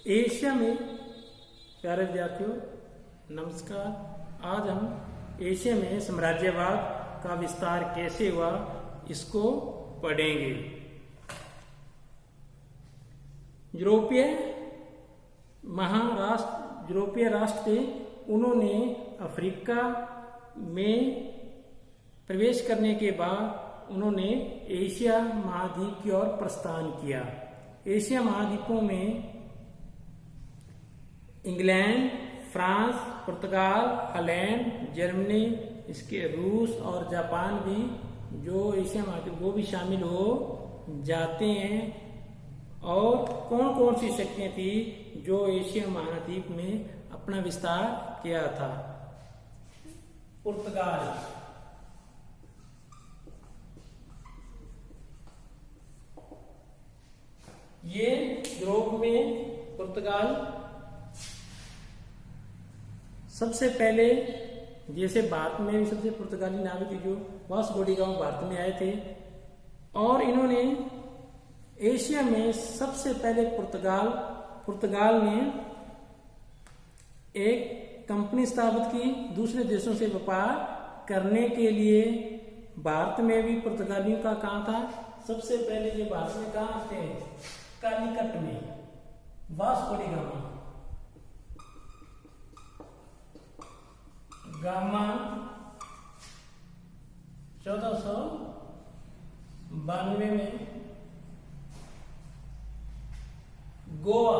Asia में प्यारे विद्यार्थियों नमस्कार। आज हम एशिया में साम्राज्यवाद का विस्तार कैसे हुआ इसको पढ़ेंगे। यूरोपीय राष्ट्र थे, उन्होंने अफ्रीका में प्रवेश करने के बाद उन्होंने एशिया महाद्वीप की ओर प्रस्थान किया। एशिया महाद्वीपों में इंग्लैंड, फ्रांस, पुर्तगाल, हॉलैंड, जर्मनी, इसके रूस और जापान भी जो एशिया महाद्वीप वो भी शामिल हो जाते हैं। और कौन कौन सी शक्तियां थी जो एशिया महाद्वीप में अपना विस्तार किया था। पुर्तगाल, ये यूरोप में पुर्तगाल सबसे पहले, जैसे भारत में भी सबसे पुर्तगाली नाविक जो वास्को डी गामा भारत में आए थे, और इन्होंने एशिया में सबसे पहले पुर्तगाल ने एक कंपनी स्थापित की दूसरे देशों से व्यापार करने के लिए। भारत में भी पुर्तगालियों का कहाँ था, सबसे पहले ये भारत में कहाँ थे, कालीकट में, वास्को डी गामा 1492 में गोवा,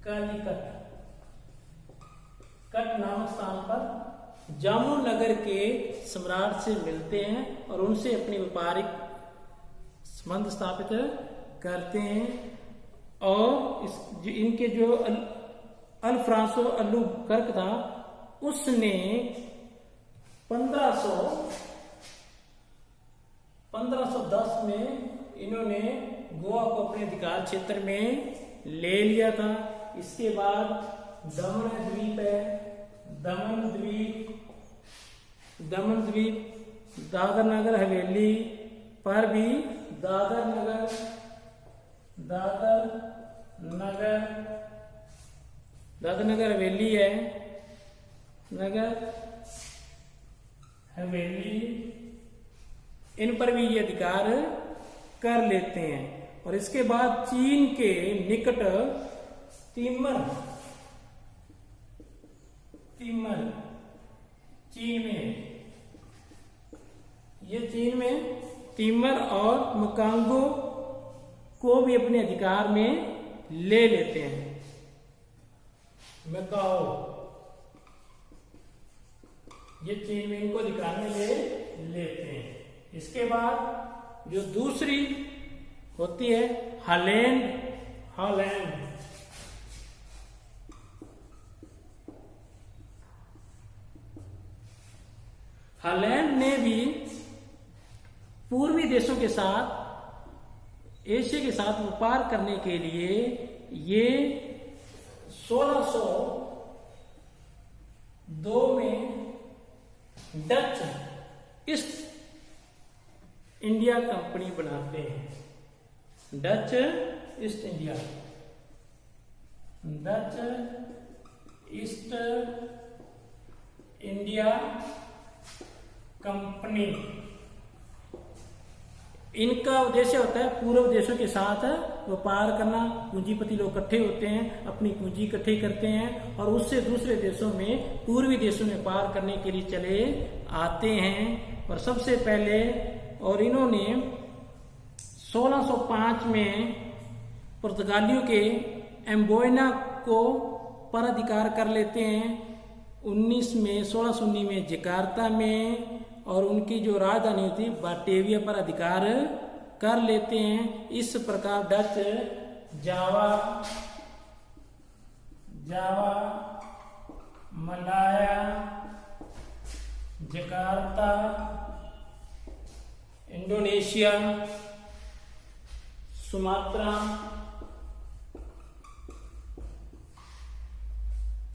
कालीकट नामक स्थान पर जामुनगर के सम्राट से मिलते हैं और उनसे अपनी व्यापारिक संबंध स्थापित करते हैं। और इनके जो अल्फ्रांसो अल्बुकर्क था, उसने 1510 में इन्होंने गोवा को अपने अधिकार क्षेत्र में ले लिया था। इसके बाद दमन द्वीप, दादर नगर हवेली पर भी दादर नगर हवेली है, इन पर भी ये अधिकार कर लेते हैं। और इसके बाद चीन के निकट तिम्मर चीन में तिम्मर और मुकांगो को भी अपने अधिकार में ले लेते हैं। मकाओ, ये चीन में इनको अधिकार में ले लेते हैं। इसके बाद जो दूसरी होती है हॉलैंड ने भी पूर्वी देशों के साथ, एशिया के साथ व्यापार करने के लिए ये 1602 में डच ईस्ट इंडिया कंपनी बनाते हैं। डच ईस्ट इंडिया कंपनी, इनका उद्देश्य होता है पूर्व देशों के साथ व्यापार करना। पूंजीपति लोग इकट्ठे होते हैं, अपनी पूंजी इकट्ठे करते हैं और उससे दूसरे देशों में, पूर्वी देशों में व्यापार करने के लिए चले आते हैं। और सबसे पहले, और इन्होंने 1605 में पुर्तगालियों के एम्बोयना को पर अधिकार कर लेते हैं। 1619 में जकार्ता में, और उनकी जो राजधानी थी बाटेविया पर अधिकार कर लेते हैं। इस प्रकार डच जावा, मलाया, जकार्ता, इंडोनेशिया, सुमात्रा,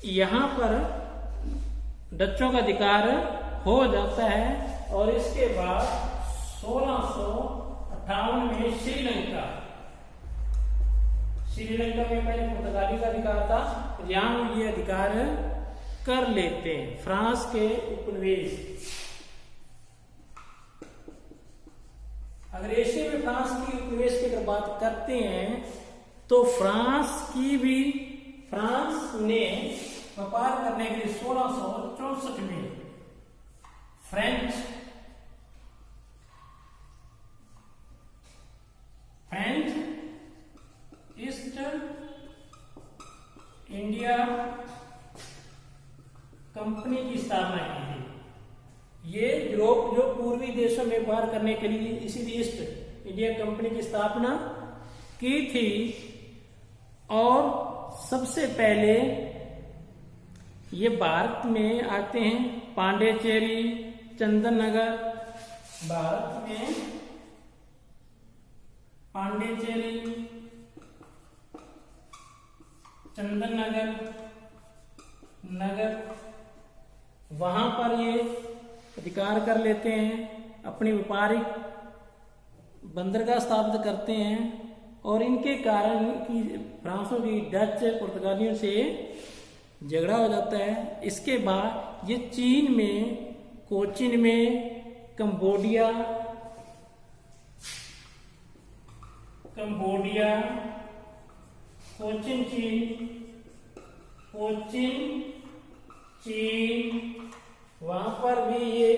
यहां पर डच्चों का अधिकार हो जाता है। और इसके बाद 1658 में श्रीलंका में पहले पुर्तगाली का अधिकार था, यहाँ ये अधिकार कर लेते हैं। फ्रांस के उपनिवेश, अगर एशिया में फ्रांस की उपनिवेश की अगर बात करते हैं तो फ्रांस ने व्यापार करने के लिए 1664 में फ्रेंच ईस्ट इंडिया कंपनी की स्थापना की थी। ये यूरोप जो पूर्वी देशों में व्यापार करने के लिए इसीलिए ईस्ट इंडिया कंपनी की स्थापना की थी। और सबसे पहले ये भारत में आते हैं पांडिचेरी, चंदननगर। भारत में पांडिचेरी, चंदननगर वहां पर ये अधिकार कर लेते हैं, अपनी व्यापारिक बंदरगाह स्थापित करते हैं। और इनके कारण की फ्रांसों की डच पुर्तगालियों से झगड़ा हो जाता है। इसके बाद ये चीन में, कोचिन में, कंबोडिया, कोचिन चीन, वहां पर भी ये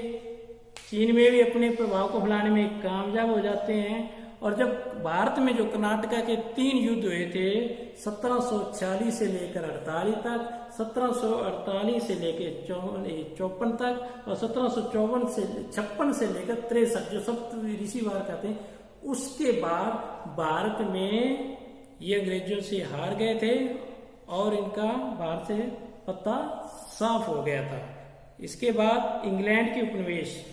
चीन में भी अपने प्रभाव को फैलाने में कामयाब हो जाते हैं। और जब भारत में जो कर्नाटका के 3 युद्ध हुए थे 1746 से लेकर 48 तक, 1748 से लेकर 54 तक और 1756 से लेकर 63 जो सप्तऋषि वार कहते हैं, उसके बाद भारत में ये अंग्रेजों से हार गए थे और इनका भारत से पत्ता साफ हो गया था। इसके बाद इंग्लैंड के उपनिवेश,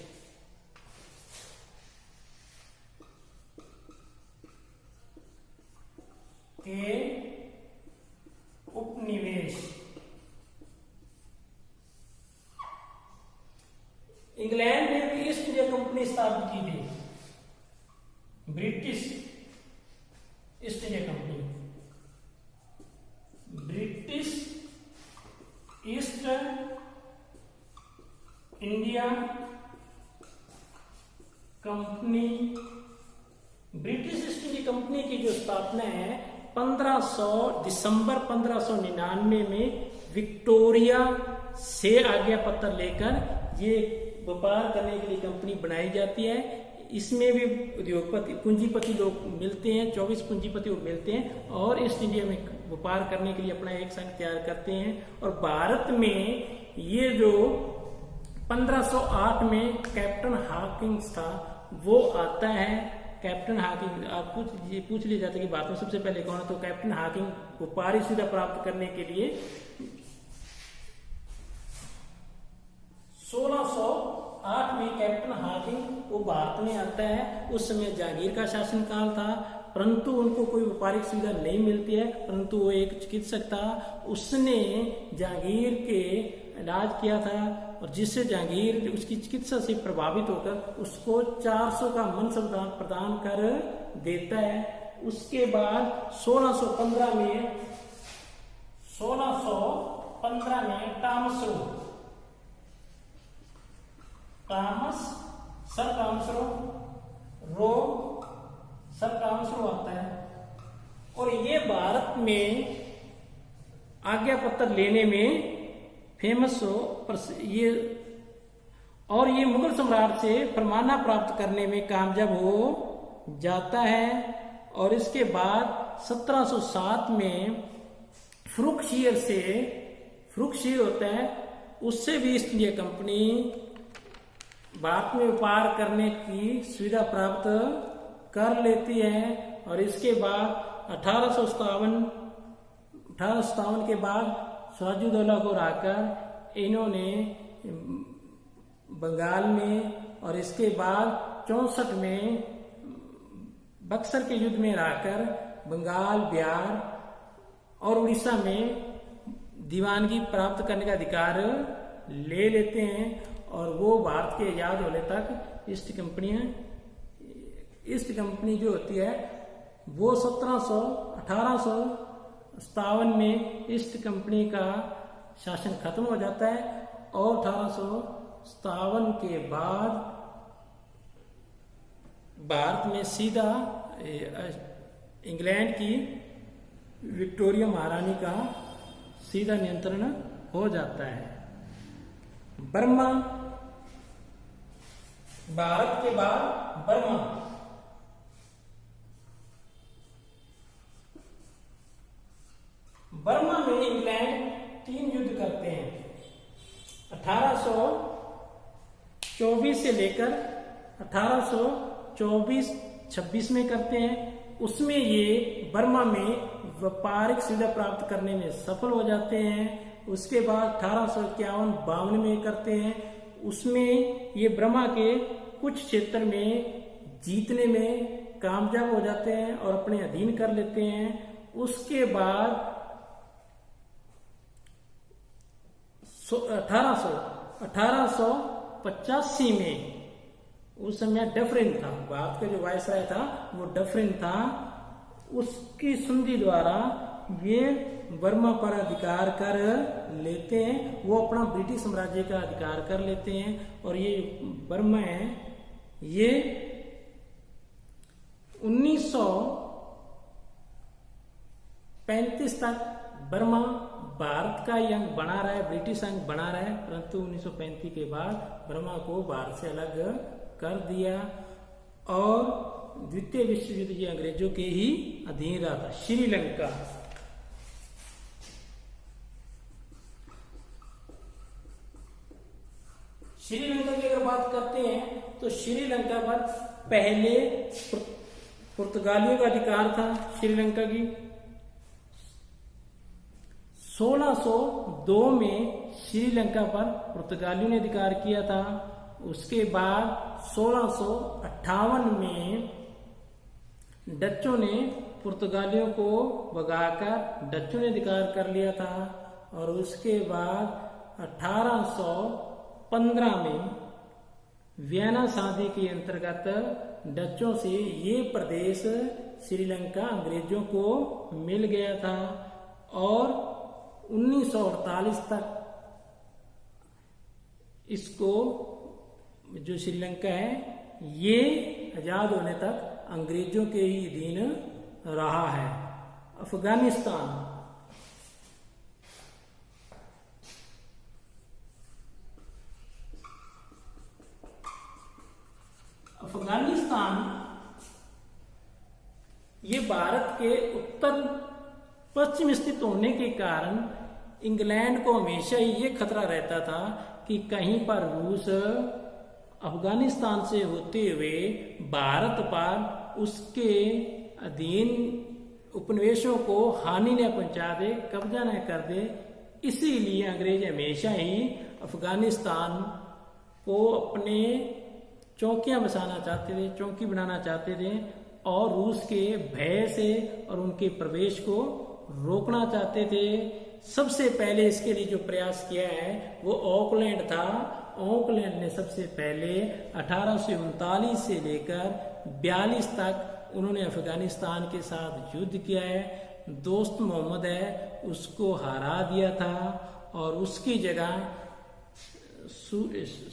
इंग्लैंड ने भी ईस्ट इंडिया कंपनी स्थापित की थी, British east India company, British east India company. British east India company की जो स्थापना है 1500 दिसंबर 1599 में विक्टोरिया से आज्ञा पत्र लेकर ये व्यापार करने के लिए कंपनी बनाई जाती है। इसमें भी उद्योगपति, पूंजीपति लोग मिलते हैं, 24 पूंजीपति लोग मिलते हैं और ईस्ट इंडिया में व्यापार करने के लिए अपना एक संघ तैयार करते हैं। और भारत में ये जो 1508 में कैप्टन हॉकिंस था वो आता है। कैप्टन हॉकिंग, आप पूछ लिया जाता है कि भारत में सबसे पहले कौन है, तो कैप्टन हॉकिंग व्यापारी सुविधा प्राप्त करने के लिए 1608 में कैप्टन हॉकिंग वो भारत में आता है। उस समय जहांगीर का शासनकाल था, परंतु उनको कोई व्यापारिक सुविधा नहीं मिलती है, परंतु वो एक चिकित्सक था, उसने जहांगीर के इलाज किया था और जिससे जहांगीर उसकी चिकित्सा से प्रभावित होकर उसको 400 का मनसब प्रदान कर देता है। उसके बाद 1615 में सर टॉमस रो आता है और ये भारत में आज्ञा पत्र लेने में फेमस ये मुगल सम्राट से फरमाना प्राप्त करने में कामयाब हो जाता है। और इसके बाद 1707 में फ्रुकशीर होता है, उससे भी ईस्ट इंडिया कंपनी भारत में व्यापार करने की सुविधा प्राप्त कर लेती है। और इसके बाद 1857 के बाद सिराजुद्दौला को हराकर इन्होंने बंगाल में और इसके बाद 64 में बक्सर के युद्ध में हराकर बंगाल, बिहार और उड़ीसा में दीवानगी प्राप्त करने का अधिकार ले लेते हैं। और वो भारत के आजाद होने तक ईस्ट कंपनी जो होती है वो 1857 में ईस्ट कंपनी का शासन खत्म हो जाता है और 1857 के बाद भारत में सीधा इंग्लैंड की विक्टोरिया महारानी का सीधा नियंत्रण हो जाता है। बर्मा, भारत के बाद बर्मा, बर्मा में इंग्लैंड 3 युद्ध करते हैं। 1824 से लेकर 1824-26 में करते हैं। उसमें ये बर्मा में व्यापारिक सुविधा प्राप्त करने में सफल हो जाते हैं। उसके बाद 1851-52 में करते हैं। उसमें ये बर्मा के कुछ क्षेत्र में जीतने में कामयाब हो जाते हैं और अपने अधीन कर लेते हैं। उसके बाद 1885 में, उस समय डफरिन था, भारत का जो वायसराय था वो डफरिन था, उसकी संधि द्वारा ये बर्मा पर अधिकार कर लेते हैं। वो अपना ब्रिटिश साम्राज्य का अधिकार कर लेते हैं और ये बर्मा है ये 1935 तक बर्मा भारत का ही अंग बना रहा है, ब्रिटिश अंग बना रहा है, परंतु 1935 के बाद बर्मा को भारत से अलग कर दिया और द्वितीय विश्व युद्ध ये अंग्रेजों के ही अधीन रहा था। श्रीलंका, श्रीलंका की अगर बात करते हैं तो श्रीलंका पर पहले पुर्तगालियों का अधिकार था। श्रीलंका की 1602 में श्रीलंका पर पुर्तगालियों ने अधिकार किया था। उसके बाद 1658 में डच्चों ने पुर्तगालियों को भगाकर डच्चों ने अधिकार कर लिया था और उसके बाद 1815 में वियना संधि के अंतर्गत डच्चों से ये प्रदेश श्रीलंका अंग्रेजों को मिल गया था और 1948 तक इसको जो श्रीलंका है ये आजाद होने तक अंग्रेजों के ही अधीन रहा है। अफगानिस्तान, अफगानिस्तान ये भारत के उत्तर पश्चिम स्थित होने के कारण इंग्लैंड को हमेशा ही ये खतरा रहता था कि कहीं पर रूस अफगानिस्तान से होते हुए भारत पर उसके अधीन उपनिवेशों को हानि न पहुंचा दे, कब्जा न कर दे। इसीलिए अंग्रेज हमेशा ही अफगानिस्तान को अपने चौकियां बसाना चाहते थे, चौकी बनाना चाहते थे और रूस के भय से और उनके प्रवेश को रोकना चाहते थे। सबसे पहले इसके लिए जो प्रयास किया है वो ऑकलैंड था। ऑकलैंड ने सबसे पहले 1839 से लेकर 42 तक उन्होंने अफगानिस्तान के साथ युद्ध किया है। दोस्त मोहम्मद है उसको हरा दिया था और उसकी जगह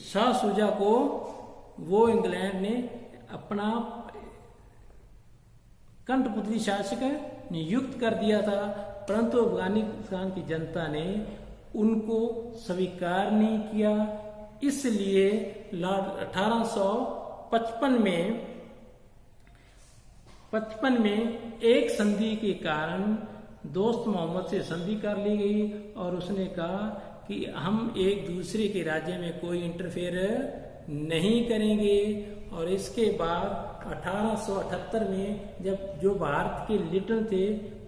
शाह शुजा को वो इंग्लैंड ने अपना कंठपुतली शासक नियुक्त कर दिया था, परंतु अफगानिस्तान की जनता ने उनको स्वीकार नहीं किया। इसलिए 1855 में एक संधि के कारण दोस्त मोहम्मद से संधि कर ली गई और उसने कहा कि हम एक दूसरे के राज्य में कोई इंटरफेयर नहीं करेंगे। और इसके बाद 1878 में जब जो भारत के लीडर थे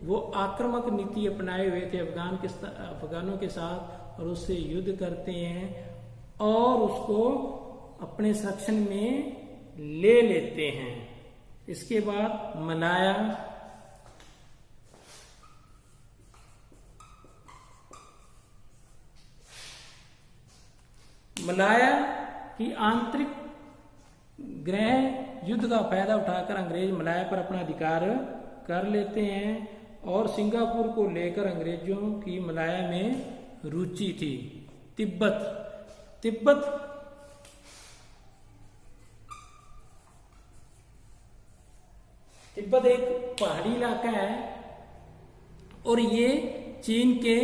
वो आक्रामक नीति अपनाए हुए थे अफगानों के साथ और उससे युद्ध करते हैं और उसको अपने संरक्षण में ले लेते हैं। इसके बाद मलाया की आंतरिक गृह युद्ध का फायदा उठाकर अंग्रेज मलाया पर अपना अधिकार कर लेते हैं और सिंगापुर को लेकर अंग्रेजों की मलाया में रुचि थी। तिब्बत एक पहाड़ी इलाका है और ये चीन के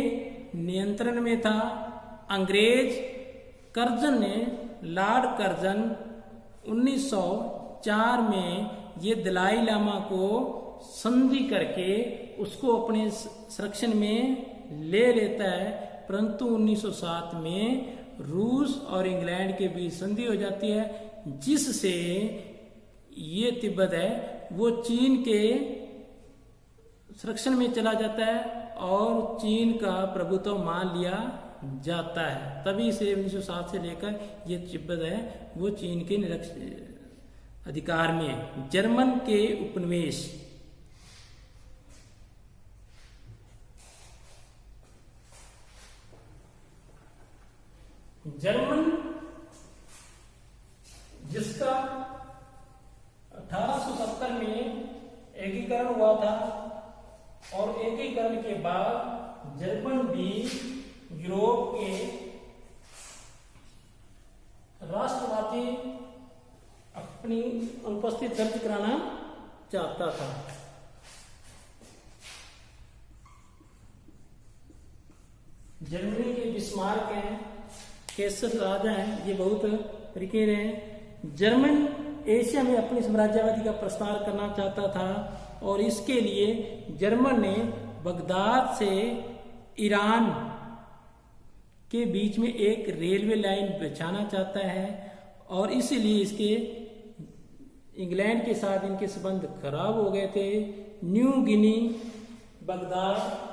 नियंत्रण में था। अंग्रेज कर्जन ने लॉर्ड कर्जन 1904 में ये दलाई लामा को संधि करके उसको अपने संरक्षण में ले लेता है, परंतु 1907 में रूस और इंग्लैंड के बीच संधि हो जाती है, जिससे ये तिब्बत है वो चीन के संरक्षण में चला जाता है और चीन का प्रभुत्व मान लिया जाता है। तभी से 1907 से लेकर ये तिब्बत है वो चीन के अधिकार में है। जर्मन के उपनिवेश जर्मन जिसका 1870 में एकीकरण हुआ था और एकीकरण के बाद जर्मन भी यूरोप के राष्ट्रवादी अपनी अनुपस्थिति दर्ज कराना चाहता था। जर्मनी के बिस्मार्क हैं, केसर राजा हैं, ये बहुत तरीके हैं। जर्मन एशिया में अपनी साम्राज्यवादी का प्रसार करना चाहता था और इसके लिए जर्मन ने बगदाद से ईरान के बीच में एक रेलवे लाइन बिछाना चाहता है और इसीलिए इसके इंग्लैंड के साथ इनके संबंध खराब हो गए थे। न्यू गिनी बगदाद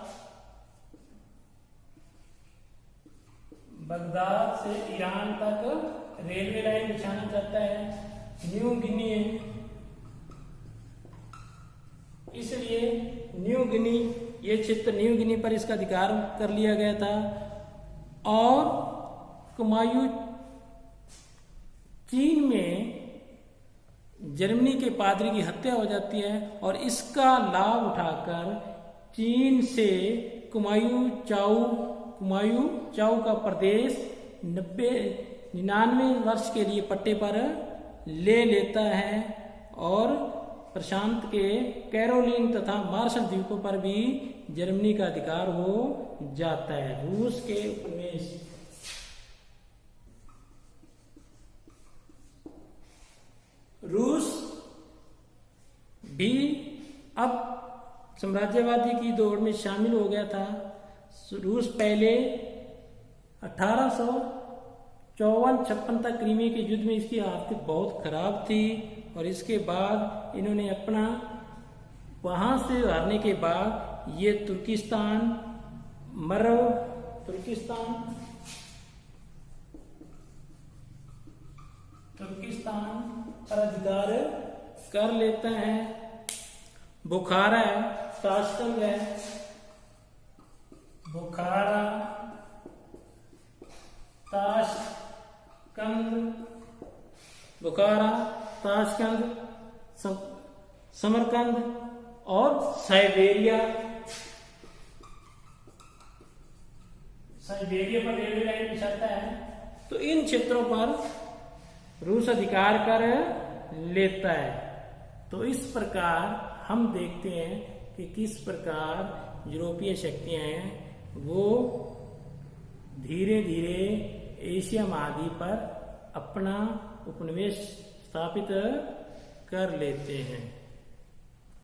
से ईरान तक रेलवे लाइन बिछाना चाहता है। न्यू गिनी है, इसलिए न्यू गिनी ये क्षेत्र न्यू गिनी पर इसका अधिकार कर लिया गया था और कुमायूं चीन में जर्मनी के पादरी की हत्या हो जाती है और इसका लाभ उठाकर चीन से कुमायूं चाउ का प्रदेश 99 वर्ष के लिए पट्टे पर ले लेता है और प्रशांत के कैरोलिन तथा मार्शल द्वीपों पर भी जर्मनी का अधिकार हो जाता है। रूस के उपनिवेश रूस भी अब साम्राज्यवादी की दौड़ में शामिल हो गया था। रूस पहले 1854-56 तक क्रीमी के युद्ध में इसकी आर्थिक बहुत खराब थी और इसके बाद इन्होंने अपना वहां से हारने के बाद ये तुर्किस्तान पर अधिकार कर लेता है। बुखारा है, ताशकंद है, बुखारा, ताशकंद, समरकंद और साइबेरिया पर रेलवे लाइन बिछाता है। तो इन क्षेत्रों पर रूस अधिकार कर लेता है। तो इस प्रकार हम देखते हैं कि किस प्रकार यूरोपीय शक्तियां हैं वो धीरे धीरे एशिया महाद्वीप पर अपना उपनिवेश स्थापित कर लेते हैं।